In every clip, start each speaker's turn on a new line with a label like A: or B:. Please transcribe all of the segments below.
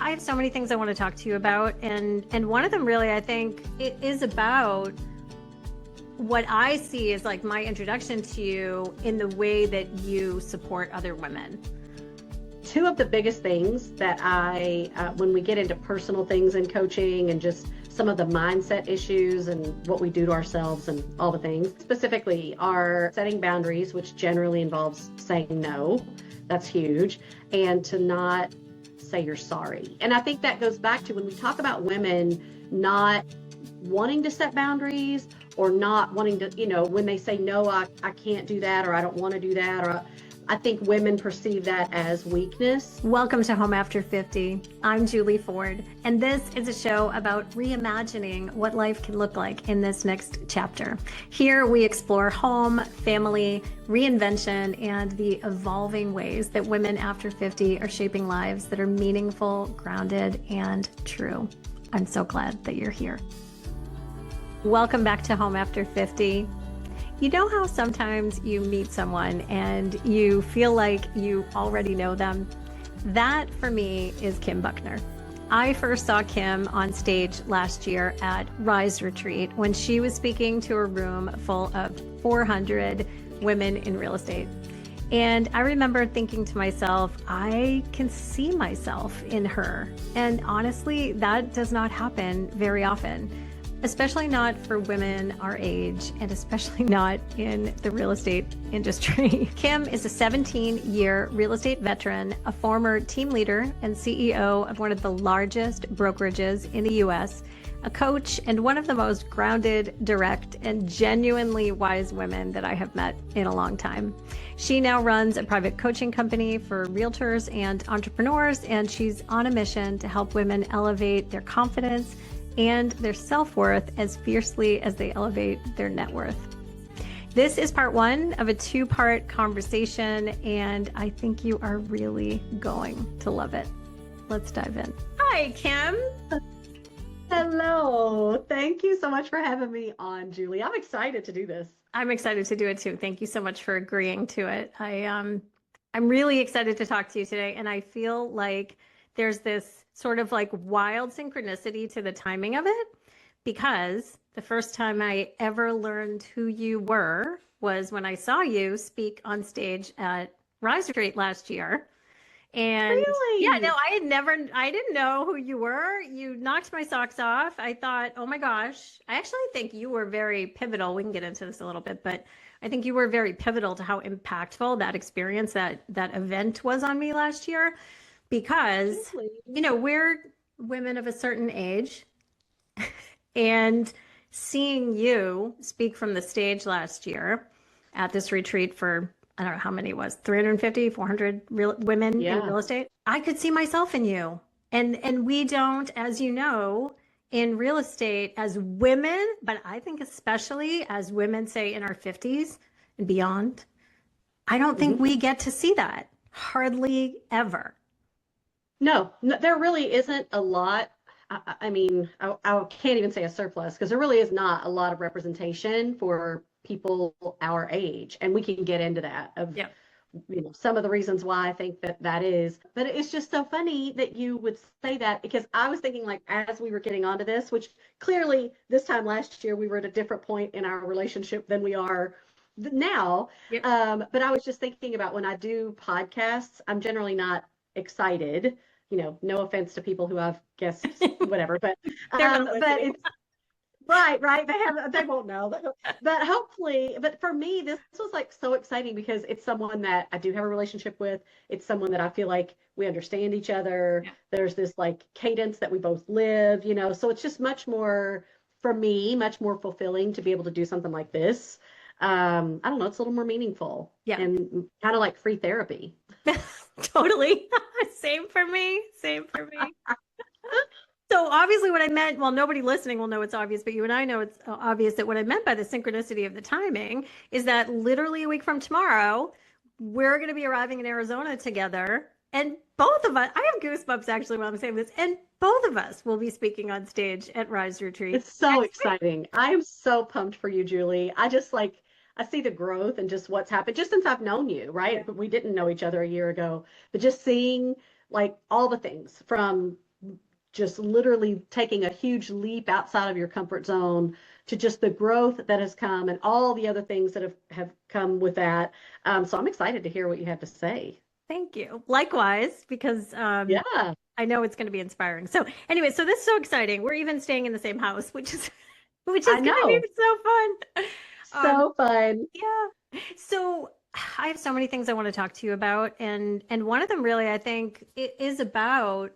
A: I have so many things I want to talk to you about, and one of them really, I think, it is about what I see as like my introduction to you in the way that you support other women.
B: Two of the biggest things that when we get into personal things in coaching and just some of the mindset issues and what we do to ourselves and all the things, specifically are setting boundaries, which generally involves saying no. That's huge. And to not say you're sorry. And I think that goes back to when we talk about women not wanting to set boundaries or not wanting to, when they say, no, I can't do that, or I don't want to do that, or I think women perceive that as weakness.
A: Welcome to Home After 50. I'm Juli Ford, and this is a show about reimagining what life can look like in this next chapter. Here we explore home, family, reinvention, and the evolving ways that women after 50 are shaping lives that are meaningful, grounded, and true. I'm so glad that you're here. Welcome back to Home After 50. You know how sometimes you meet someone and you feel like you already know them? That for me is Kim Buckner. I first saw Kim on stage last year at Rise Retreat when she was speaking to a room full of 400 women in real estate. And I remember thinking to myself, I can see myself in her. And honestly, that does not happen very often. Especially not for women our age, and especially not in the real estate industry. Kim is a 17-year real estate veteran, a former team leader and CEO of one of the largest brokerages in the US, a coach, and one of the most grounded, direct, and genuinely wise women that I have met in a long time. She now runs a private coaching company for realtors and entrepreneurs, and she's on a mission to help women elevate their confidence and their self-worth as fiercely as they elevate their net worth. This is part one of a two-part conversation, and I think you are really going to love it. Let's dive in. Hi, Kim.
B: Hello. Thank you so much for having me on, Julie. I'm excited to do this.
A: I'm excited to do it too. Thank you so much for agreeing to it. I'm really excited to talk to you today, and I feel like there's this sort of like wild synchronicity to the timing of it, because the first time I ever learned who you were was when I saw you speak on stage at Rise Retreat last year. And
B: really?
A: Yeah, no, I didn't know who you were. You knocked my socks off. I thought, oh my gosh, I actually think you were very pivotal. We can get into this a little bit, but I think you were very pivotal to how impactful that experience, that event was on me last year. Because, we're women of a certain age, and seeing you speak from the stage last year at this retreat for, I don't know how many it was, 350, 400 women in real estate, I could see myself in you. And we don't, as you know, in real estate as women, but I think especially as women, say in our 50s and beyond, I don't think we get to see that hardly ever.
B: No, there really isn't a lot. I mean, I can't even say a surplus, because there really is not a lot of representation for people our age. And we can get into that some of the reasons why I think that is. But it's just so funny that you would say that, because I was thinking, like, as we were getting onto this, which clearly this time last year we were at a different point in our relationship than we are now. Yep. But I was just thinking about when I do podcasts, I'm generally not excited, no offense to people who I've guessed, whatever, but it's right. They won't know, but hopefully, but for me, this was like so exciting because it's someone that I do have a relationship with. It's someone that I feel like we understand each other. Yeah. There's this like cadence that we both live, so it's just much more, for me, much more fulfilling to be able to do something like this. I don't know, it's a little more meaningful. Yeah. And kind of like free therapy.
A: Totally. Same for me. So obviously what I meant, well, nobody listening will know it's obvious, but you and I know it's obvious, that what I meant by the synchronicity of the timing is that literally a week from tomorrow, we're going to be arriving in Arizona together. And both of us, I have goosebumps actually when I'm saying this, and both of us will be speaking on stage at Rise Retreat.
B: It's so exciting. I am so pumped for you, Julie. I see the growth and just what's happened just since I've known you, right? But we didn't know each other a year ago, but just seeing like all the things from just literally taking a huge leap outside of your comfort zone to just the growth that has come and all the other things that have come with that. So I'm excited to hear what you have to say.
A: Thank you. Likewise, because
B: Yeah,
A: I know it's going to be inspiring. So anyway, so this is so exciting. We're even staying in the same house, which is
B: I
A: going to be
B: know.
A: so fun.
B: So fun.
A: Yeah. So I have so many things I want to talk to you about, and one of them really, I think, it is about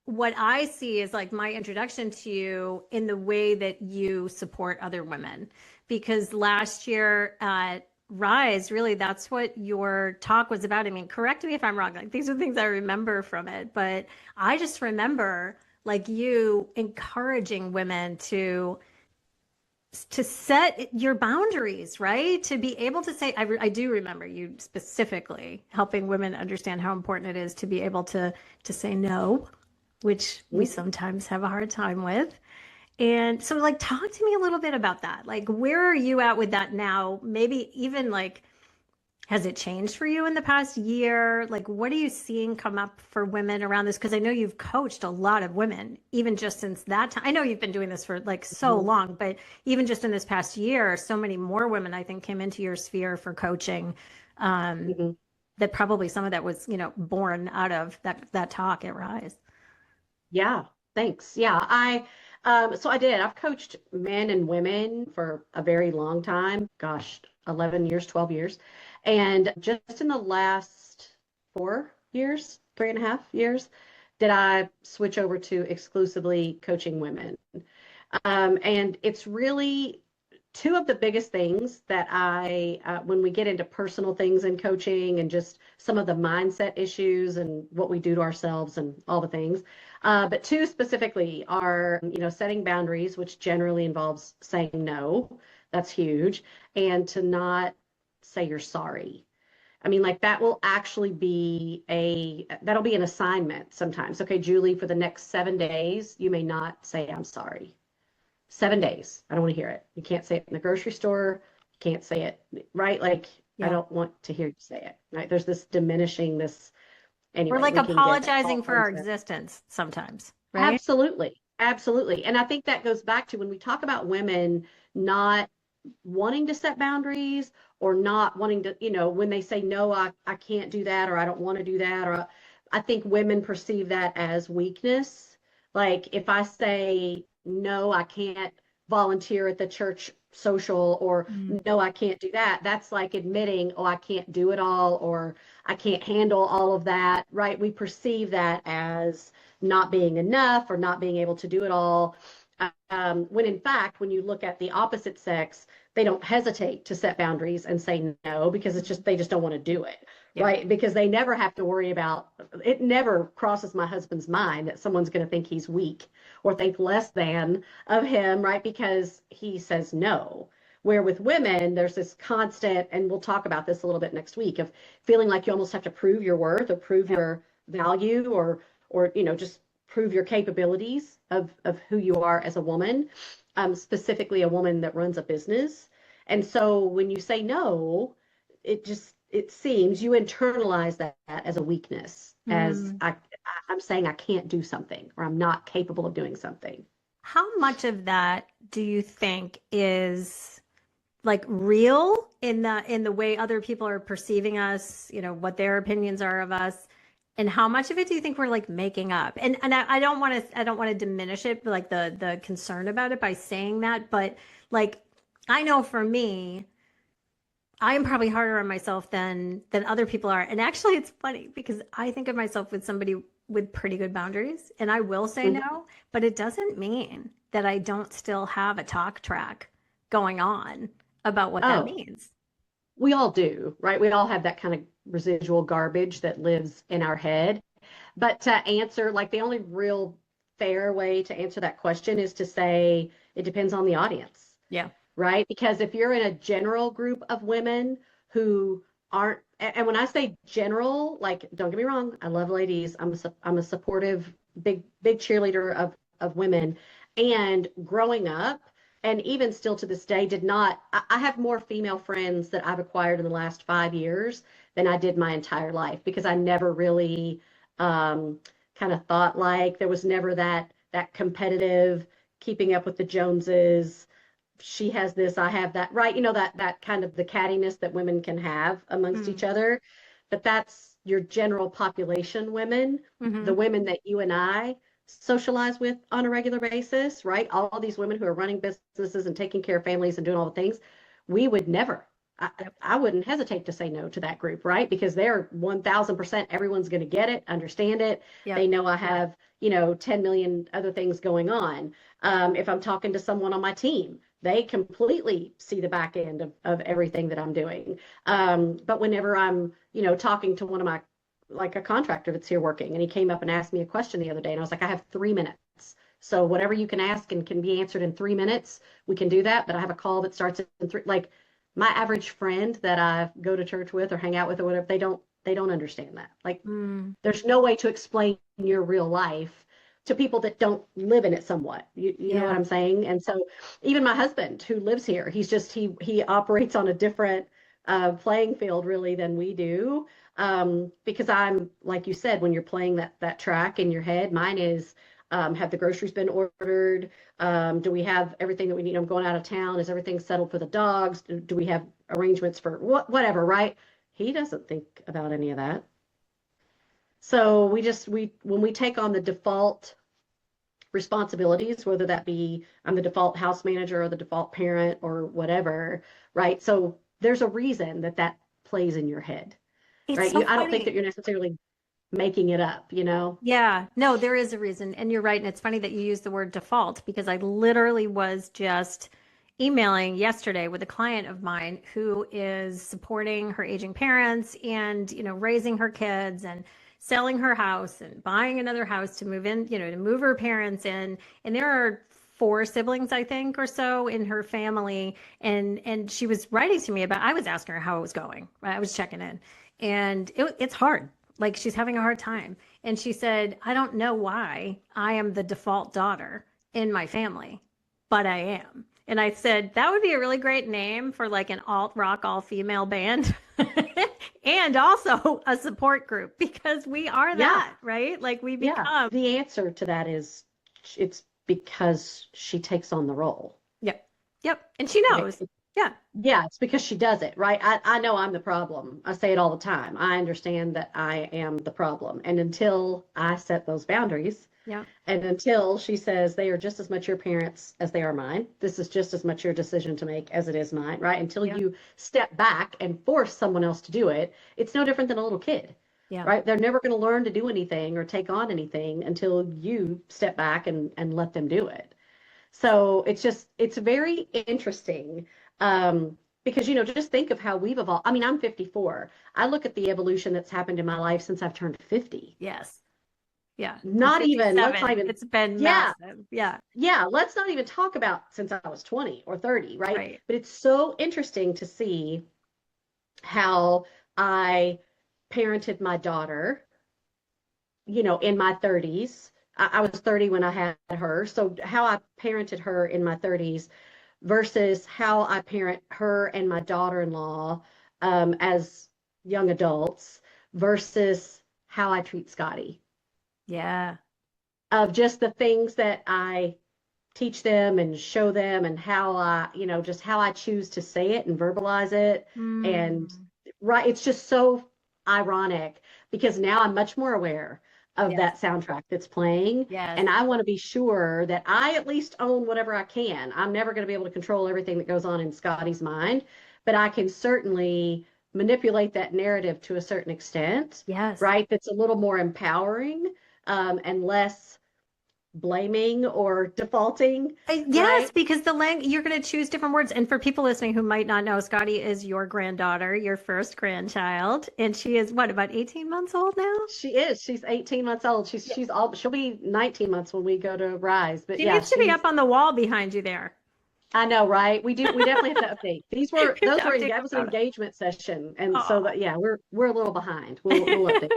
A: what I see is like my introduction to you in the way that you support other women. Because last year at Rise, really, that's what your talk was about. I mean, correct me if I'm wrong. Like, these are things I remember from it, but I just remember like you encouraging women to set your boundaries, right? To be able to say, I do remember you specifically helping women understand how important it is to be able to say no, which we
B: Mhm.
A: sometimes have a hard time with. And so, like, talk to me a little bit about that. Like, where are you at with that now? Maybe even like, has it changed for you in the past year? Like, what are you seeing come up for women around this? Because I know you've coached a lot of women, even just since that time. I know you've been doing this for like so
B: Mhm.
A: long, but even just in this past year, so many more women, I think, came into your sphere for coaching. Um,
B: Mhm.
A: that probably some of that was, born out of that talk at Rise.
B: Yeah, thanks. Yeah, so I did. I've coached men and women for a very long time. Gosh, 11 years, 12 years. And just in the last 4 years, 3.5 years, did I switch over to exclusively coaching women. And it's really two of the biggest things that when we get into personal things in coaching and just some of the mindset issues and what we do to ourselves and all the things. But two specifically are, setting boundaries, which generally involves saying no. That's huge. And to not say you're sorry. I mean, like that will actually that'll be an assignment sometimes. Okay, Julie, for the next 7 days, you may not say I'm sorry. 7 days. I don't want to hear it. You can't say it in the grocery store. You can't say it, right? Like, I
A: Yeah.
B: don't want to hear you say it, right? There's this diminishing this.
A: We're
B: Anyway,
A: like
B: we can get all
A: apologizing for our
B: into
A: existence sometimes, right?
B: absolutely, absolutely. And I think that goes back to when we talk about women not wanting to set boundaries or not wanting to, when they say, no, I can't do that, or I don't want to do that, or I think women perceive that as weakness. Like if I say, no, I can't volunteer at the church social, or
A: Mm.
B: no, I can't do that. That's like admitting, oh, I can't do it all, or I can't handle all of that, right? We perceive that as not being enough or not being able to do it all. When in fact, when you look at the opposite sex, they don't hesitate to set boundaries and say no because they just don't want to do it,
A: Yeah.
B: right? Because they never have to worry about it. Never crosses my husband's mind that someone's going to think he's weak or think less than of him, right? Because he says no. Where with women, there's this constant, and we'll talk about this a little bit next week, of feeling like you almost have to prove your worth or prove
A: Yeah.
B: your value, or just prove your capabilities of who you are as a woman, specifically a woman that runs a business. And so when you say no, it seems you internalize that as a weakness, as
A: Mm.
B: I'm saying I can't do something or I'm not capable of doing something.
A: How much of that do you think is like real in the way other people are perceiving us, what their opinions are of us? And how much of it do you think we're like making up? And I don't want to diminish it, like the concern about it by saying that, but like I know for me, I am probably harder on myself than other people are. And actually, it's funny because I think of myself with somebody with pretty good boundaries, and I will say
B: Mhm.
A: no, but it doesn't mean that I don't still have a talk track going on about what that
B: Oh,
A: means.
B: we all do, right? We all have that kind of residual garbage that lives in our head. But to answer, like the only real fair way to answer that question is to say it depends on the audience,
A: Yeah.
B: right? Because if you're in a general group of women who aren't, and when I say general, like don't get me wrong, I love ladies. I'm a supportive, big cheerleader of women. And growing up, and even still to this day, I have more female friends that I've acquired in the last 5 years than I did my entire life because I never really um, kind of thought like. There was never that competitive keeping up with the Joneses. She has this, I have that, right? That kind of the cattiness that women can have amongst each
A: Mm.
B: other. But that's your general population women, the
A: Hmm.
B: women that you and I socialize with on a regular basis, right? All these women who are running businesses and taking care of families and doing all the things, we would never. I,
A: Yep.
B: I wouldn't hesitate to say no to that group, right? Because they're 1000%, everyone's going to get it, understand it. They
A: Yep.
B: know I have, 10 million other things going on. If I'm talking to someone on my team, they completely see the back end of everything that I'm doing. But whenever I'm, talking to one of my, like a contractor that's here working, and he came up and asked me a question the other day, and I was like, I have 3 minutes. So whatever you can ask and can be answered in 3 minutes, we can do that. But I have a call that starts in three. Like my average friend that I go to church with or hang out with or whatever, they don't understand that. Like
A: Mm.
B: there's no way to explain your real life to people that don't live in it somewhat. You know what
A: Yeah.
B: I'm saying? And so even my husband who lives here, he operates on a different playing field really than we do. Because I'm, like you said, when you're playing that track in your head, mine is, have the groceries been ordered? Do we have everything that we need? I'm going out of town. Is everything settled for the dogs? Do we have arrangements for whatever, right? He doesn't think about any of that. So we when we take on the default responsibilities, whether that be I'm the default house manager or the default parent or whatever, right? So there's a reason that plays in your head,
A: It's
B: right?
A: so
B: I don't think that
A: funny.
B: you're necessarily making it up.
A: Yeah, no, there is a reason. And you're right. And it's funny that you use the word default because I literally was just emailing yesterday with a client of mine who is supporting her aging parents and, raising her kids and selling her house and buying another house to move in, to move her parents in. And there are four siblings, I think, or so in her family. And she was writing to me about, I was asking her how it was going. Right? I was checking in. And it's hard. Like she's having a hard time. And she said, I don't know why I am the default daughter in my family, but I am. And I said, that would be a really great name for like an alt rock, all female band. And also a support group because we are
B: Yeah,
A: that, right? Like we
B: yeah.
A: become,
B: The answer to that is it's because she takes on the role,
A: yep, yep. And she
B: right?
A: knows. Yeah,
B: Yeah, it's because she does it, right? I know I'm the problem. I say it all the time. I understand that I am the problem. And until I set those boundaries,
A: yeah,
B: and until she says they are just as much your parents as they are mine, this is just as much your decision to make as it is mine, right? Until
A: yeah,
B: you step back and force someone else to do it, it's no different than a little kid,
A: yeah.
B: right? They're never going to learn to do anything or take on anything until you step back and let them do it. So it's very interesting. Because, just think of how we've evolved. I mean, I'm 54. I look at the evolution that's happened in my life since I've turned 50.
A: Yes. Yeah. I'm
B: Not even, let's not
A: 57.
B: even,
A: It's been
B: yeah,
A: massive. Yeah.
B: yeah, let's not even talk about since I was 20 or 30, right?
A: Right.
B: But it's so interesting to see how I parented my daughter, in my 30s. I was 30 when I had her. So how I parented her in my 30s versus how I parent her and my daughter-in-law as young adults versus how I treat Scotty.
A: Yeah.
B: Of just the things that I teach them and show them and how just how I choose to say it and verbalize it. And
A: Mm.
B: right, it's just so ironic because now I'm much more aware of
A: Yes.
B: that soundtrack that's playing.
A: Yes.
B: And I want to be sure that I at least own whatever I can. I'm never going to be able to control everything that goes on in Scotty's mind, but I can certainly manipulate that narrative to a certain extent,
A: Yes.
B: right? That's a little more empowering, and less blaming or defaulting,
A: Yes,
B: right?
A: because the lang you're going to choose different words. And for people listening who might not know, Scotty is your granddaughter, your first grandchild, and she is what, about 18 months old now?
B: She is. She's 18 months old.
A: Yeah.
B: She'll be 19 months when we go to Rise. But
A: She
B: yeah,
A: needs to be up on the wall behind you there.
B: I know, right? We definitely have to update.
A: You have to update
B: That
A: the
B: was an
A: photo.
B: engagement session. And so
A: Oh.
B: that, yeah, we're a little behind. We'll update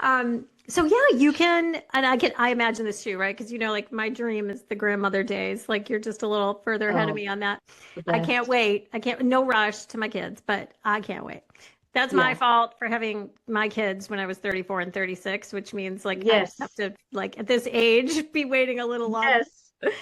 B: them.
A: So yeah, you can, and I imagine this too, right? Because like my dream is the grandmother days. Like you're just a little further ahead of
B: Oh,
A: me on that.
B: the
A: I can't
B: best.
A: wait. I can't, no rush to my kids, but I can't wait. That's my
B: Yeah.
A: fault for having my kids when I was 34 and 36, which means like I just have
B: Yes.
A: to like at this age be waiting a little longer.
B: Yes.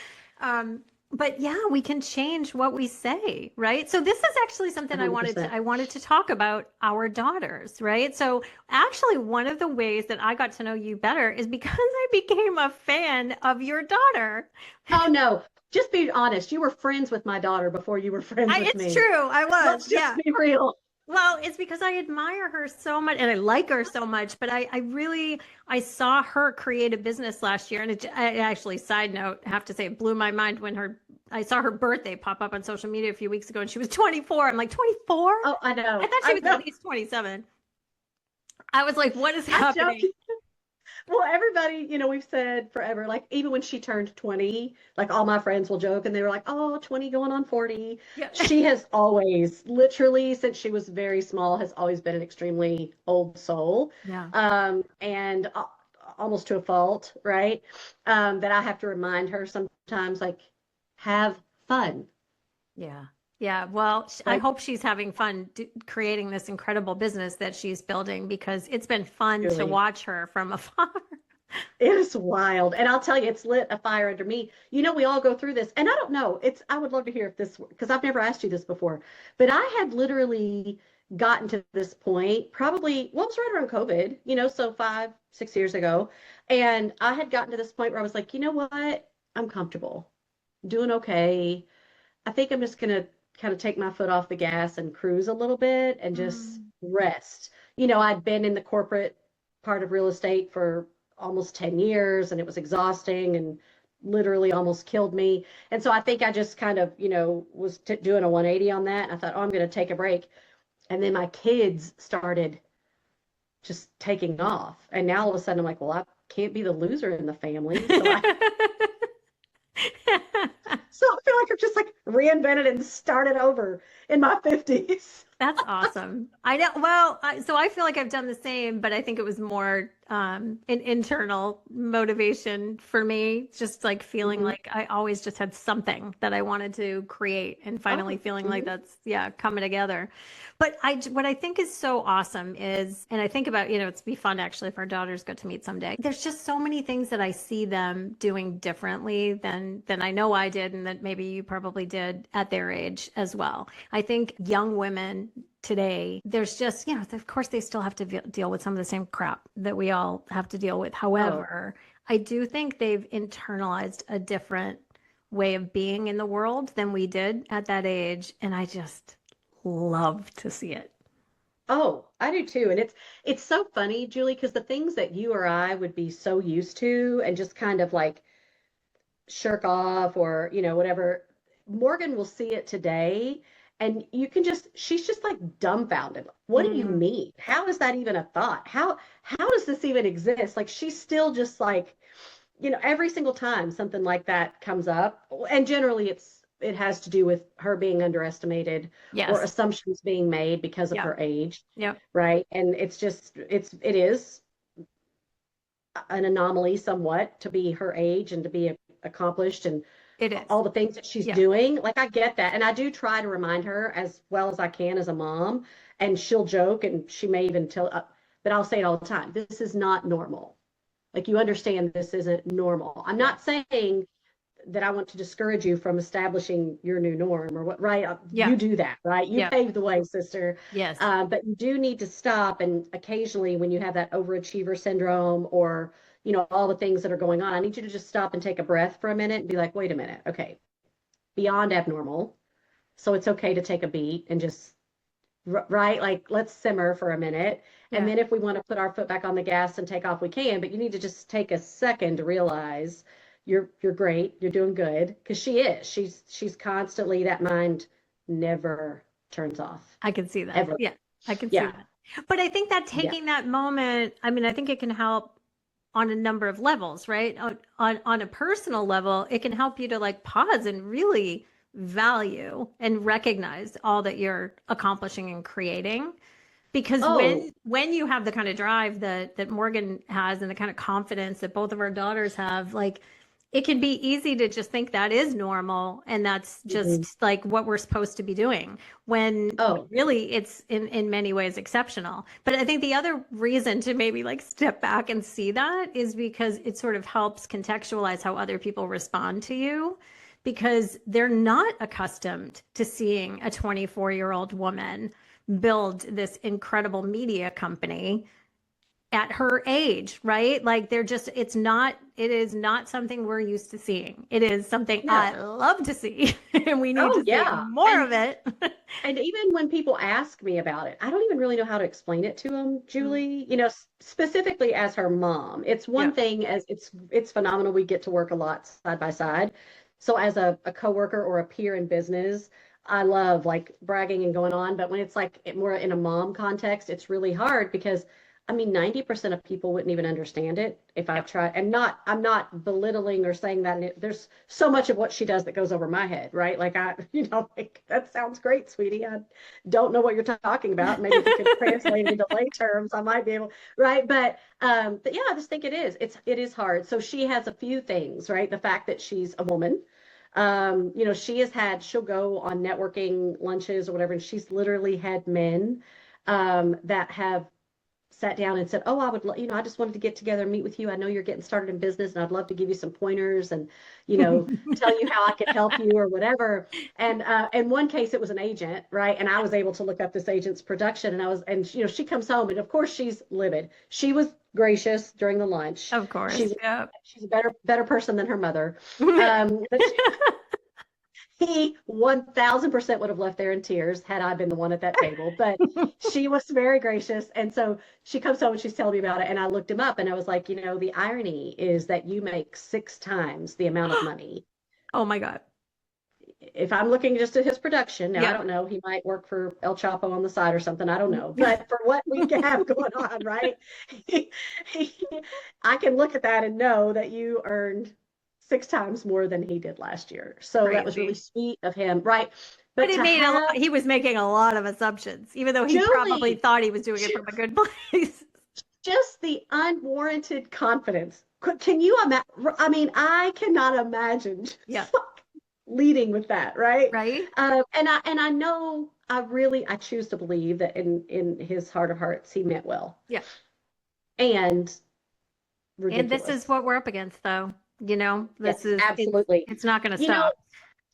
A: Um, but yeah, we can change what we say, right? So this is actually something
B: 100%.
A: I wanted to talk about our daughters, right? So actually one of the ways that I got to know you better is because I became a fan of your daughter.
B: Oh no. Just be honest. You were friends with my daughter before you were friends with
A: It's
B: me.
A: true, I was,
B: Let's just
A: yeah.
B: be real.
A: Well, it's because I admire her so much and I like her so much, but I saw her create a business last year and it actually, side note, I have to say it blew my mind when I saw her birthday pop up on social media a few weeks ago and she was 24. I'm like, 24?
B: Oh, I
A: I
B: know.
A: thought she
B: I
A: was at
B: know.
A: least 27. I was like, what is
B: I joke.
A: happening?
B: Well, everybody, we've said forever, like even when she turned 20, like all my friends will joke and they were like, oh, 20 going on 40.
A: Yeah.
B: She has always, literally, since she was very small, has always been an extremely old soul.
A: Yeah.
B: And almost to a fault, right? That I have to remind her sometimes, like, have fun.
A: Yeah. Yeah. Well, I
B: Like,
A: hope she's having fun creating this incredible business that she's building because it's been fun to
B: really,
A: watch her from afar.
B: it is wild. And I'll tell you, it's lit a fire under me. We all go through this. And I don't know, I would love to hear if this, because I've never asked you this before, but I had literally gotten to this point probably, well, it was right around COVID, so 5, 6 years ago. And I had gotten to this point where I was like, you know what? I'm comfortable, doing okay. I think I'm just going to kind of take my foot off the gas and cruise a little bit and just
A: Mm.
B: rest. I'd been in the corporate part of real estate for almost 10 years and it was exhausting and literally almost killed me. And so I think I just kind of, was doing a 180 on that. And I thought, oh, I'm going to take a break. And then my kids started just taking off. And now all of a sudden I'm like, well, I can't be the loser in the family. So I feel like I've just like reinvented and started over in my 50s.
A: That's awesome. I know. Well, so I feel like I've done the same, but I think it was more an internal motivation for me, just like feeling
B: Hmm.
A: like I always just had something that I wanted to create and finally
B: Oh,
A: feeling like
B: hmm.
A: that's, yeah, coming together. But what I think is so awesome is, and I think about, it's be fun actually if our daughters get to meet someday. There's just so many things that I see them doing differently than I know I did and that maybe you probably did at their age as well. I think young women today, there's just, of course, they still have to deal with some of the same crap that we all have to deal with.
B: Oh,
A: However, I do think they've internalized a different way of being in the world than we did at that age. And I just love to see it.
B: oh, I do too. And it's so funny, Julie, because the things that you or I would be so used to and just kind of like shirk off or, whatever, Morgan will see it today. And she's just like dumbfounded. What do you
A: Mm,
B: mean? How is that even a thought? How does this even exist? Like she's still just like, every single time something like that comes up, and generally it has to do with her being underestimated or
A: yes.
B: assumptions being made because of
A: Yep.
B: her age,
A: Yep.
B: right? And it is an anomaly somewhat to be her age and to be accomplished and
A: It is.
B: all the things that she's
A: Yeah.
B: doing. Like I get that. And I do try to remind her as well as I can as a mom. And she'll joke and she may even tell, but I'll say it all the time. This is not normal. Like you understand this isn't normal. I'm
A: Yeah.
B: not saying that I want to discourage you from establishing your new norm or what, right? You
A: Yeah.
B: do that, right? You
A: Yeah.
B: paved the way, sister.
A: Yes.
B: But you do need to stop. And occasionally, when you have that overachiever syndrome or, all the things that are going on, I need you to just stop and take a breath for a minute and be like, wait a minute. Okay. Beyond abnormal. So it's okay to take a beat and just, right? Like, let's simmer for a minute. And
A: Yeah.
B: then if we want to put our foot back on the gas and take off, we can. But you need to just take a second to realize you're great, you're doing good, because she is. She's constantly that mind never turns off
A: I can see that.
B: ever.
A: Yeah. I can see
B: Yeah,
A: that. But I think that
B: yeah.
A: taking that moment, I mean, I think it can help on a number of levels, right? On a personal level, it can help you to like pause and really value and recognize all that you're accomplishing and creating. Because
B: Oh,
A: when you have the kind of drive that Morgan has and the kind of confidence that both of our daughters have, like it can be easy to just think that is normal and that's
B: Mhm.
A: just like what we're supposed to be doing when
B: Oh,
A: really it's in many ways exceptional. But I think the other reason to maybe like step back and see that is because it sort of helps contextualize how other people respond to you because they're not accustomed to seeing a 24-year-old woman build this incredible media company at her age, right? Like they're just, it is not something we're used to seeing. It is something I
B: no.
A: love to see, and we need
B: Oh,
A: to see
B: yeah.
A: more of it.
B: And even when people ask me about it, I don't even really know how to explain it to them,
A: Mm,
B: Julie. You know, specifically as her mom. It's
A: yeah.
B: one thing as it's phenomenal. We get to work a lot side by side. So as a coworker or a peer in business, I love like bragging and going on. But when it's like more in a mom context, it's really hard because I mean, 90% of people wouldn't even understand it if I
A: Yep.
B: tried. And I'm not belittling or saying that. There's so much of what she does that goes over my head, right? Like like that sounds great, sweetie. I don't know what you're talking about. Maybe if you could translate it into lay terms, I might be able, right? But yeah, I just think it is hard. So she has a few things, right? The fact that she's a woman. She'll go on networking lunches or whatever, and she's literally had men that have sat down and said, "Oh, I just wanted to get together and meet with you. I know you're getting started in business, and I'd love to give you some pointers and, tell you how I could help you or whatever." And in one case, it was an agent, right? And I was able to look up this agent's production, and she comes home, and of course, she's livid. She was gracious during the lunch.
A: Of
B: She
A: course.
B: was
A: Yep.
B: she's a better person than her mother. But he 1000% would have left there in tears had I been the one at that table. But she was very gracious. And so she comes home and she's telling me about it. And I looked him up and I was like, the irony is that you make 6 times the amount of money.
A: Oh my God.
B: If I'm looking just at his production, now I
A: Yep.
B: don't know, he might work for El Chapo on the side or something. I don't know. But for what we have going on, right? he, I can look at that and know that you earned 6 times more than he did last year. So that was really
A: Crazy.
B: sweet of him, right?
A: But
B: But
A: he
B: to
A: made a lot,
B: have
A: he was making a lot of assumptions, even though he probably
B: Julie,
A: thought he was doing it from a good place.
B: just the unwarranted confidence. Can you imagine? I mean, I cannot imagine
A: Yeah.
B: leading with that, right?
A: Right.
B: And I know I choose to believe that in his heart of hearts he meant well
A: Yeah.
B: and
A: And this is
B: ridiculous.
A: what we're up against, though. This
B: Yes,
A: is,
B: absolutely.
A: it's not going to
B: You know,
A: stop.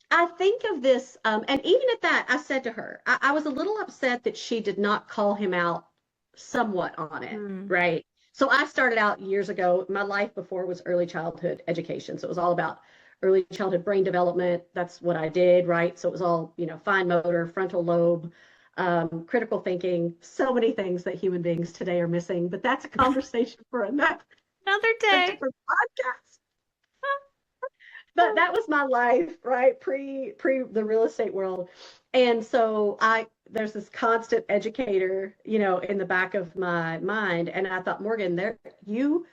B: I think of this, and even at that, I said to her, I was a little upset that she did not call him out somewhat on it,
A: Mm.
B: right? So I started out years ago. My life before was early childhood education. So it was all about early childhood brain development. That's what I did, right? So it was all, fine motor, frontal lobe, critical thinking, so many things that human beings today are missing. But that's a conversation for
A: Another
B: a
A: day.
B: different podcast. But that was my life, right? Pre the real estate world. And so I there's this constant educator, in the back of my mind. And I thought, Morgan, you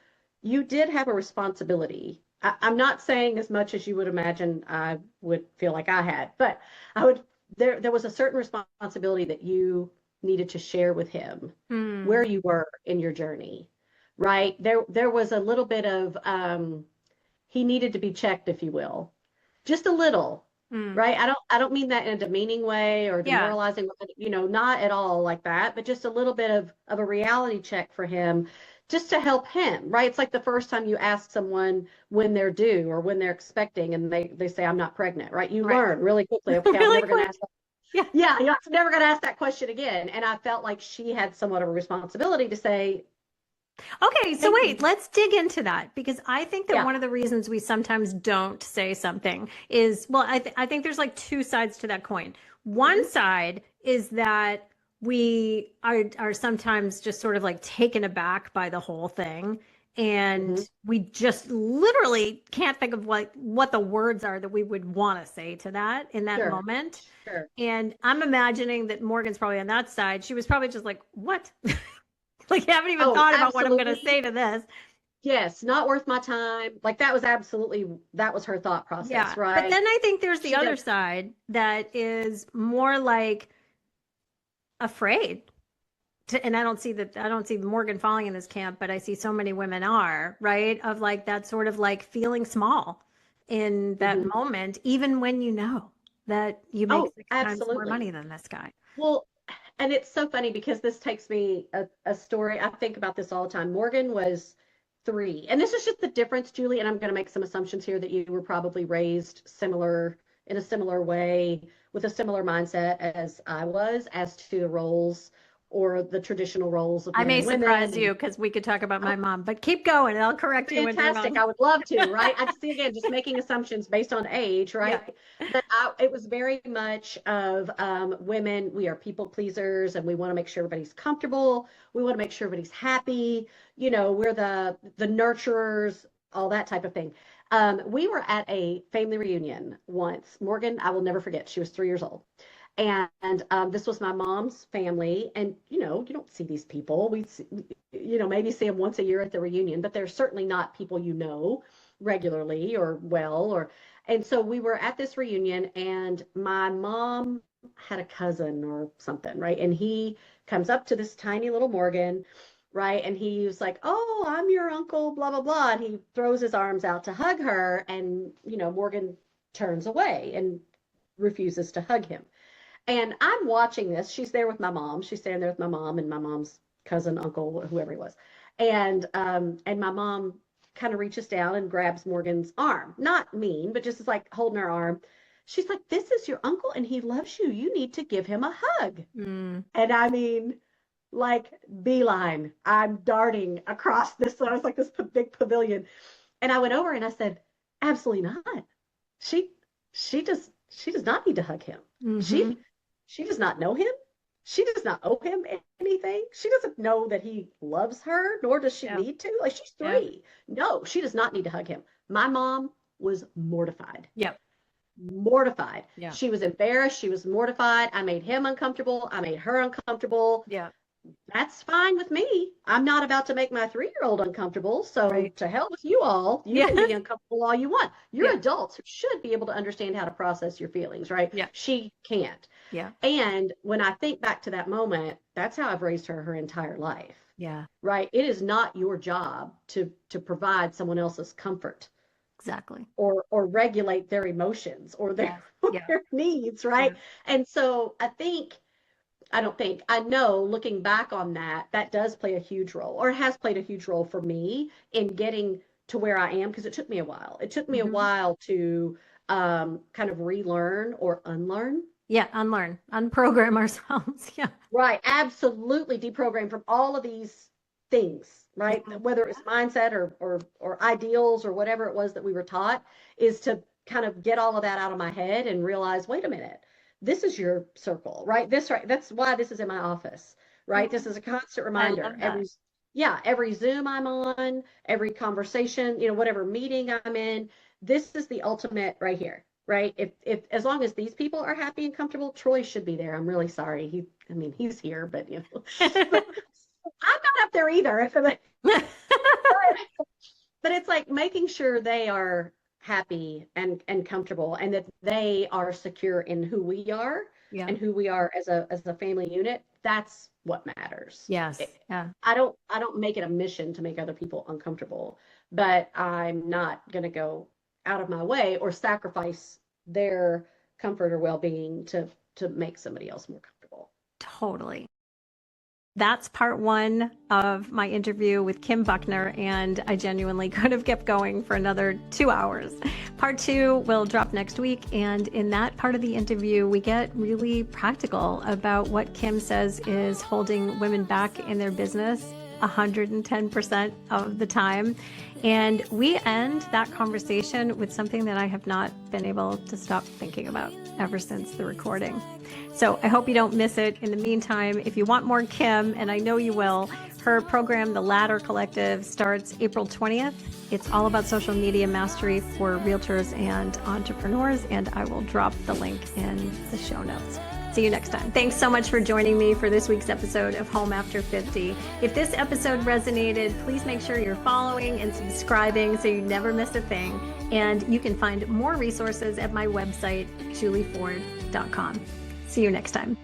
B: did have a responsibility. I'm not saying as much as you would imagine I would feel like I had, but I would there was a certain responsibility that you needed to share with him where
A: Hmm.
B: you were in your journey, right? There was a little bit of he needed to be checked, if you will, just a little,
A: Hmm.
B: right? I don't mean that in a demeaning way or
A: Yeah.
B: demoralizing, not at all like that, but just a little bit of a reality check for him, just to help him, right? It's like the first time you ask someone when they're due or when they're expecting, and they say, "I'm not pregnant," right? You
A: Right.
B: learn really quickly, okay, I'm
A: Really
B: never going to
A: quick.
B: ask that.
A: Yeah.
B: Yeah, you're never going to ask that question again. And I felt like she had somewhat of a responsibility to say,
A: Okay, so
B: "Hey,
A: wait, let's dig into that because I think that
B: yeah,
A: one of the reasons we sometimes don't say something is, well, I think there's like two sides to that coin. One
B: mhm,
A: side is that we are sometimes just sort of like taken aback by the whole thing,
B: mhm,
A: and we just literally can't think of what the words are that we would want to say to that in that
B: sure,
A: moment.
B: sure."
A: And I'm imagining that Morgan's probably on that side. She was probably just like, "What?" Like, I haven't even
B: Oh,
A: thought about what I'm going to
B: absolutely.
A: say to this.
B: Yes, not worth my time. Like that was her thought
A: Yeah.
B: process,
A: But
B: right?
A: then I think there's the
B: She
A: other
B: did.
A: side that is more like afraid. And I don't see Morgan falling in this camp, but I see so many women are, right? Of like that sort of like feeling small. in that
B: Mhm.
A: moment, even when you know that you make
B: Oh,
A: 6 times more
B: absolutely.
A: money than this guy.
B: Well, and it's so funny because this takes me a story. I think about this all the time. Morgan was 3. And this is just the difference, Julie, and I'm going to make some assumptions here that you were probably raised similar in a similar way with a similar mindset as I was as to the roles or the traditional roles of
A: I
B: men
A: may
B: and women.
A: surprise you because we could talk about my mom, but keep going and I'll correct you when you're
B: Fantastic.
A: wrong.
B: I would love to, right? I see again, just making assumptions based on age,
A: Yeah.
B: right? But it was very much of women, we are people pleasers and we want to make sure everybody's comfortable. We want to make sure everybody's happy. You know, we're the nurturers, all that type of thing. We were at a family reunion once. Morgan, I will never forget, she was 3 years old. And this was my mom's family. And, you know, you don't see these people. Maybe see them once a year at the reunion, but they're certainly not people you know regularly or well. And so we were at this reunion, and my mom had a cousin or something, right? And he comes up to this tiny little Morgan, right? And he was like, "Oh, I'm your uncle, blah, blah, blah." And he throws his arms out to hug her. And, Morgan turns away and refuses to hug him. And I'm watching this. She's there with my mom. She's standing there with my mom and my mom's cousin, uncle, whoever he was. And my mom kind of reaches down and grabs Morgan's arm. Not mean, but just is like holding her arm. She's like, "This is your uncle and he loves you. You need to give him a hug."
A: Mm.
B: And I mean, like beeline. I'm darting across this. So I was like this big pavilion. And I went over and I said, "Absolutely not. She she does not need to hug him.
A: Mm-hmm.
B: She does not know him. She does not owe him anything. She doesn't know that he loves her, nor does she
A: Yeah.
B: need to. Like, she's
A: Yeah.
B: 3. No, she does not need to hug him." My mom was mortified.
A: Yep.
B: Mortified.
A: Yeah.
B: She was embarrassed. She was mortified. I made him uncomfortable. I made her uncomfortable.
A: Yeah.
B: That's fine with me. I'm not about to make my 3-year-old uncomfortable. So
A: Right.
B: to hell with you all. You
A: Yeah.
B: can be uncomfortable all you want. You're
A: Yeah.
B: adults who should be able to understand how to process your feelings, right?
A: Yeah.
B: She can't.
A: Yeah.
B: And when I think back to that moment, that's how I've raised her entire life,
A: Yeah.
B: right? It is not your job to provide someone else's comfort
A: Exactly.
B: or regulate their emotions or their,
A: Yeah.
B: their needs, right?
A: Yeah.
B: And so I know looking back on that, that does play a huge role or has played a huge role for me in getting to where I am because it took me a while. It took me a
A: Mhm.
B: while to kind of relearn or unlearn.
A: Yeah. Unlearn, unprogram ourselves. Yeah.
B: Right, absolutely deprogram from all of these things, right?
A: Yeah.
B: Whether it was mindset or ideals or whatever it was that we were taught, is to kind of get all of that out of my head and realize, wait a minute, this is your circle, right? That's why this is in my office, right? This is a constant
A: I
B: reminder.
A: love that.
B: Every Zoom I'm on, every conversation, whatever meeting I'm in, this is the ultimate right here. Right. If as long as these people are happy and comfortable, Troy should be there. I'm really sorry. He's here, but but I'm not up there either. But it's like making sure they are happy and comfortable and that they are secure in who we are
A: Yeah.
B: and who we are as a family unit. That's what matters.
A: Yes. Yeah.
B: I don't make it a mission to make other people uncomfortable, but I'm not going to go out of my way or sacrifice their comfort or well-being to make somebody else more comfortable.
A: Totally. That's part 1 of my interview with Kim Buckner, and I genuinely could have kept going for another 2 hours. Part 2 will drop next week, and in that part of the interview, we get really practical about what Kim says is holding women back in their business 110% of the time. And we end that conversation with something that I have not been able to stop thinking about ever since the recording. So I hope you don't miss it. In the meantime, if you want more Kim, and I know you will, her program, The Ladder Collective, starts April 20th. It's all about social media mastery for realtors and entrepreneurs, and I will drop the link in the show notes. See you next time. Thanks so much for joining me for this week's episode of Home After 50. If this episode resonated, please make sure you're following and subscribing so you never miss a thing. And you can find more resources at my website, juliford.com. See you next time.